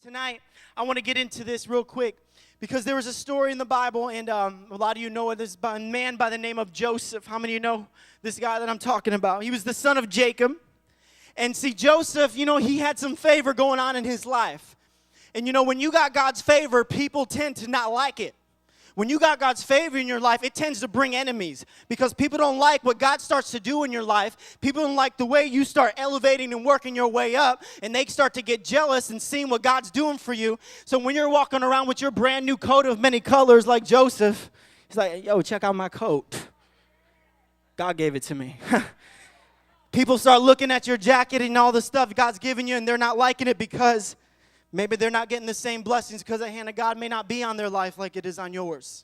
Tonight, I want to get into this real quick because there was a story in the Bible, and a lot of you know this man by the name of Joseph. How many of you know this guy that I'm talking about? He was the son of Jacob. And see, Joseph, he had some favor going on in his life. And when you got God's favor, people tend to not like it. When you got God's favor in your life, it tends to bring enemies because people don't like what God starts to do in your life. People don't like the way you start elevating and working your way up, and they start to get jealous and seeing what God's doing for you. So when you're walking around with your brand new coat of many colors like Joseph, he's like, yo, check out my coat. God gave it to me. People start looking at your jacket and all the stuff God's giving you, and they're not liking it because maybe they're not getting the same blessings because the hand of God may not be on their life like it is on yours.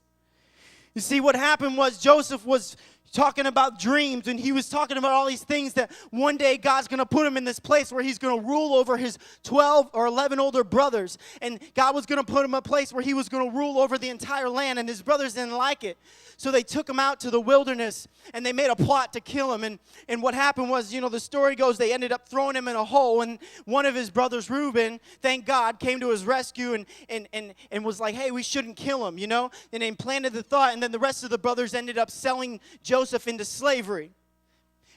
You see, what happened was Joseph was talking about dreams, and he was talking about all these things that one day God's going to put him in this place where he's going to rule over his 12 or 11 older brothers. And God was going to put him in a place where he was going to rule over the entire land, and his brothers didn't like it. So they took him out to the wilderness, and they made a plot to kill him. And what happened was, the story goes, they ended up throwing him in a hole, and one of his brothers, Reuben, thank God, came to his rescue and was like, hey, we shouldn't kill him, And they planted the thought, and then the rest of the brothers ended up selling Joseph into slavery.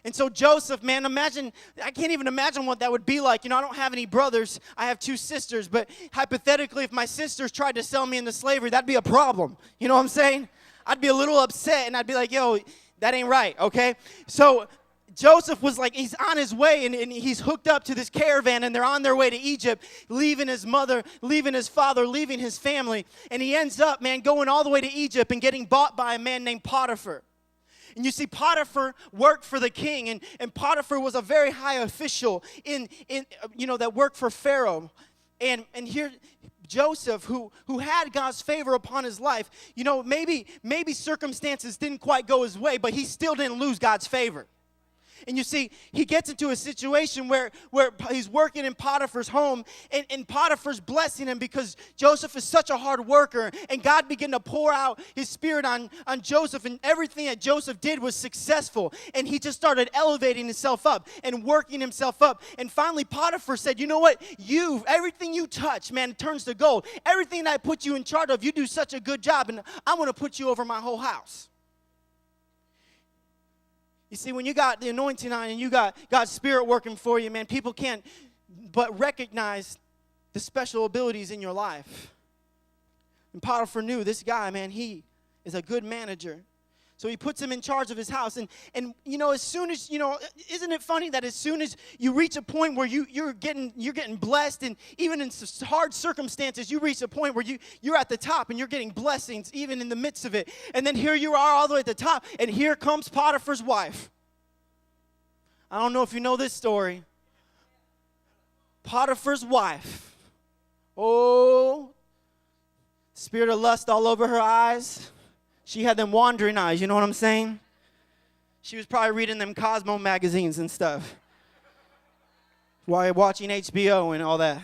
And so Joseph, man, I can't even imagine what that would be like. I don't have any brothers. I have 2 sisters. But hypothetically, if my sisters tried to sell me into slavery, that'd be a problem. You know what I'm saying? I'd be a little upset, and I'd be like, yo, that ain't right, okay? So Joseph was like, he's on his way, and he's hooked up to this caravan, and they're on their way to Egypt, leaving his mother, leaving his father, leaving his family. And he ends up, man, going all the way to Egypt and getting bought by a man named Potiphar. And you see, Potiphar worked for the king, and Potiphar was a very high official in that worked for Pharaoh. And here, Joseph, who had God's favor upon his life, maybe circumstances didn't quite go his way, but he still didn't lose God's favor. And you see, he gets into a situation where he's working in Potiphar's home, and Potiphar's blessing him because Joseph is such a hard worker, and God began to pour out his spirit on Joseph, and everything that Joseph did was successful, and he just started elevating himself up and working himself up. And finally, Potiphar said, you know what? Everything you touch, man, turns to gold. Everything that I put you in charge of, you do such a good job, and I'm going to put you over my whole house. You see, when you got the anointing on and you got God's Spirit working for you, man, people can't but recognize the special abilities in your life. And Potiphar knew this guy, man, he is a good manager. So he puts him in charge of his house. And as soon as, isn't it funny that as soon as you reach a point where you're getting blessed, and even in hard circumstances, you reach a point where you're at the top and you're getting blessings even in the midst of it. And then here you are all the way at the top, and here comes Potiphar's wife. I don't know if you know this story. Potiphar's wife. Oh, spirit of lust all over her eyes. She had them wandering eyes, you know what I'm saying? She was probably reading them Cosmo magazines and stuff while watching HBO and all that.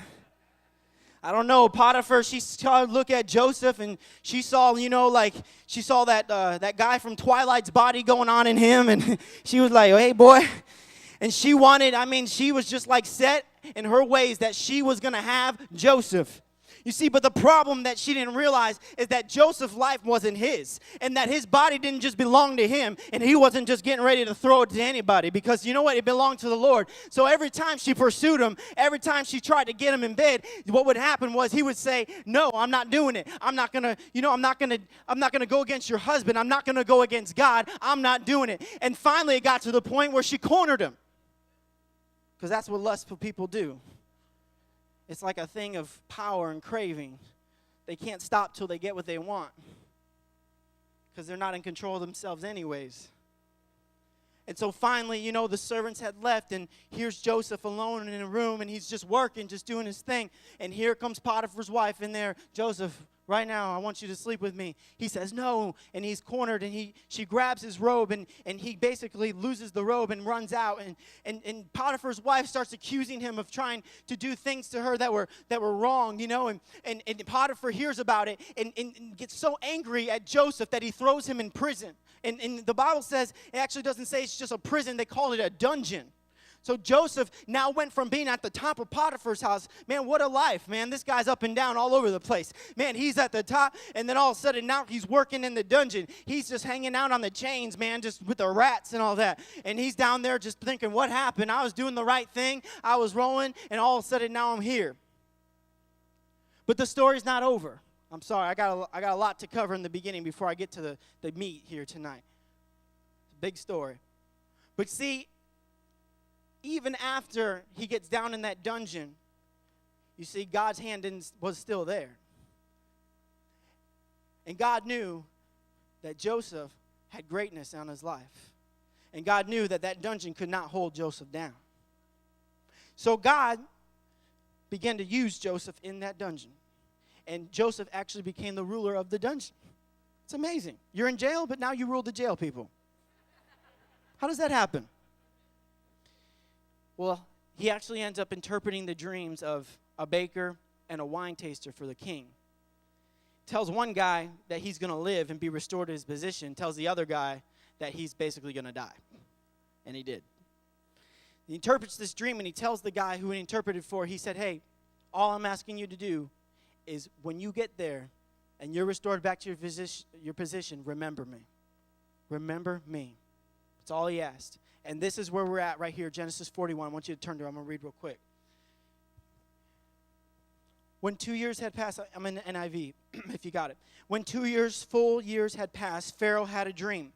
I don't know, Potiphar, she started to look at Joseph, and she saw, she saw that guy from Twilight's body going on in him, and she was like, hey, boy. And she was just like set in her ways that she was going to have Joseph. You see, but the problem that she didn't realize is that Joseph's life wasn't his, and that his body didn't just belong to him, and he wasn't just getting ready to throw it to anybody, because you know what? It belonged to the Lord. So every time she pursued him, every time she tried to get him in bed, what would happen was he would say, no, I'm not doing it. I'm not going to go against your husband. I'm not going to go against God. I'm not doing it. And finally it got to the point where she cornered him, because that's what lustful people do. It's like a thing of power and craving. They can't stop till they get what they want, because they're not in control of themselves anyways. And so finally, the servants had left, and here's Joseph alone in a room, and he's just working, just doing his thing. And here comes Potiphar's wife in there. Joseph, right now, I want you to sleep with me. He says no, and he's cornered, and she grabs his robe, and he basically loses the robe and runs out. And Potiphar's wife starts accusing him of trying to do things to her that were wrong, and Potiphar hears about it and gets so angry at Joseph that he throws him in prison. And the Bible says, it actually doesn't say it's just a prison, they call it a dungeon. So Joseph now went from being at the top of Potiphar's house. Man, what a life, man. This guy's up and down all over the place. Man, he's at the top, and then all of a sudden now he's working in the dungeon. He's just hanging out on the chains, man, just with the rats and all that. And he's down there just thinking, what happened? I was doing the right thing. I was rolling, and all of a sudden now I'm here. But the story's not over. I'm sorry. I got a lot to cover in the beginning before I get to the meat here tonight. It's a big story. But see, even after he gets down in that dungeon, you see, God's hand was still there. And God knew that Joseph had greatness on his life. And God knew that that dungeon could not hold Joseph down. So God began to use Joseph in that dungeon. And Joseph actually became the ruler of the dungeon. It's amazing. You're in jail, but now you rule the jail people. How does that happen? Well, he actually ends up interpreting the dreams of a baker and a wine taster for the king. Tells one guy that he's going to live and be restored to his position. Tells the other guy that he's basically going to die. And he did. He interprets this dream, and he tells the guy who he interpreted for, he said, hey, all I'm asking you to do is when you get there and you're restored back to your position, remember me. Remember me. That's all he asked. And this is where we're at right here, Genesis 41. I want you to turn to it. I'm going to read real quick. When 2 years had passed, I'm in the NIV, if you got it. When 2 years, full years had passed, Pharaoh had a dream.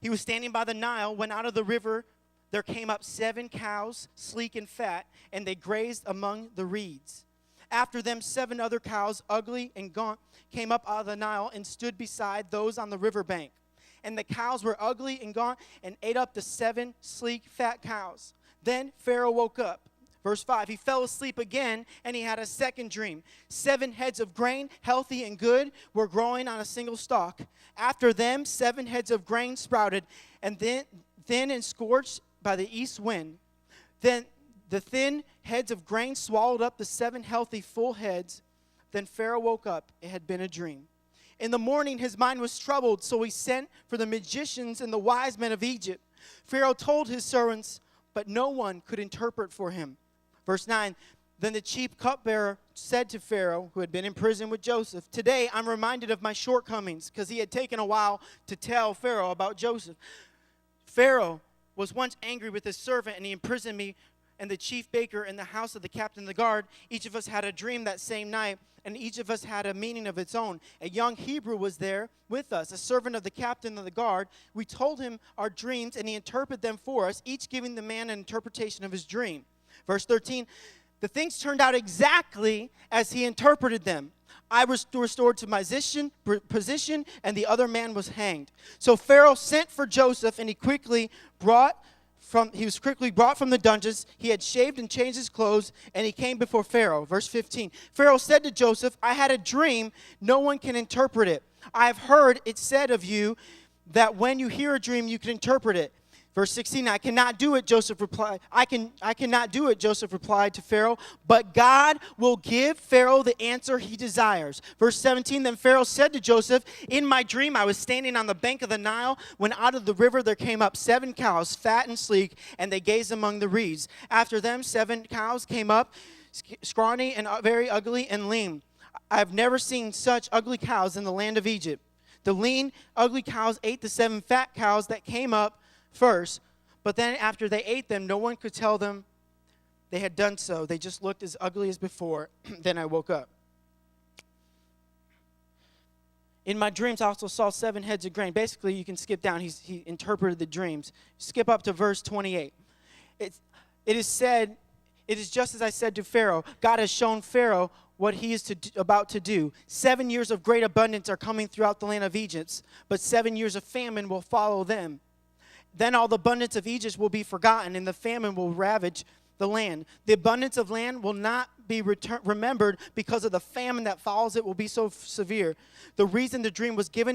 He was standing by the Nile when out of the river there came up 7 cows, sleek and fat, and they grazed among the reeds. After them, 7 other cows, ugly and gaunt, came up out of the Nile and stood beside those on the riverbank. And the cows were ugly and gaunt and ate up the 7 sleek, fat cows. Then Pharaoh woke up. Verse 5, he fell asleep again, and he had a second dream. 7 heads of grain, healthy and good, were growing on a single stalk. After them, 7 heads of grain sprouted, and then thin and scorched by the east wind. Then the thin heads of grain swallowed up the 7 healthy, full heads. Then Pharaoh woke up. It had been a dream. In the morning, his mind was troubled, so he sent for the magicians and the wise men of Egypt. Pharaoh told his servants, but no one could interpret for him. Verse 9, then the chief cupbearer said to Pharaoh, who had been in prison with Joseph, today I'm reminded of my shortcomings, because he had taken a while to tell Pharaoh about Joseph. Pharaoh was once angry with his servant, and he imprisoned me and the chief baker in the house of the captain of the guard. Each of us had a dream that same night, and each of us had a meaning of its own. A young Hebrew was there with us, a servant of the captain of the guard. We told him our dreams, and he interpreted them for us, each giving the man an interpretation of his dream. Verse 13, the things turned out exactly as he interpreted them. I was restored to my position, and the other man was hanged. So Pharaoh sent for Joseph, and he was quickly brought from the dungeons. He had shaved and changed his clothes, and he came before Pharaoh. Verse 15, Pharaoh said to Joseph, I had a dream. No one can interpret it. I have heard it said of you that when you hear a dream, you can interpret it. Verse 16, I cannot do it, Joseph replied. I cannot do it, Joseph replied to Pharaoh, but God will give Pharaoh the answer he desires. Verse 17, then Pharaoh said to Joseph, in my dream I was standing on the bank of the Nile when out of the river there came up 7 cows, fat and sleek, and they gazed among the reeds. After them 7 cows came up, scrawny and very ugly and lean. I have never seen such ugly cows in the land of Egypt. The lean, ugly cows ate the 7 fat cows that came up first, but then after they ate them, no one could tell them they had done so. They just looked as ugly as before. Then I woke up. In my dreams, I also saw 7 heads of grain. Basically, you can skip down. He interpreted the dreams. Skip up to verse 28. It is just as I said to Pharaoh. God has shown Pharaoh what he is about to do. 7 years of great abundance are coming throughout the land of Egypt, but 7 years of famine will follow them. Then all the abundance of Egypt will be forgotten, and the famine will ravage the land. The abundance of land will not be remembered because of the famine that follows it will be so severe. The reason the dream was given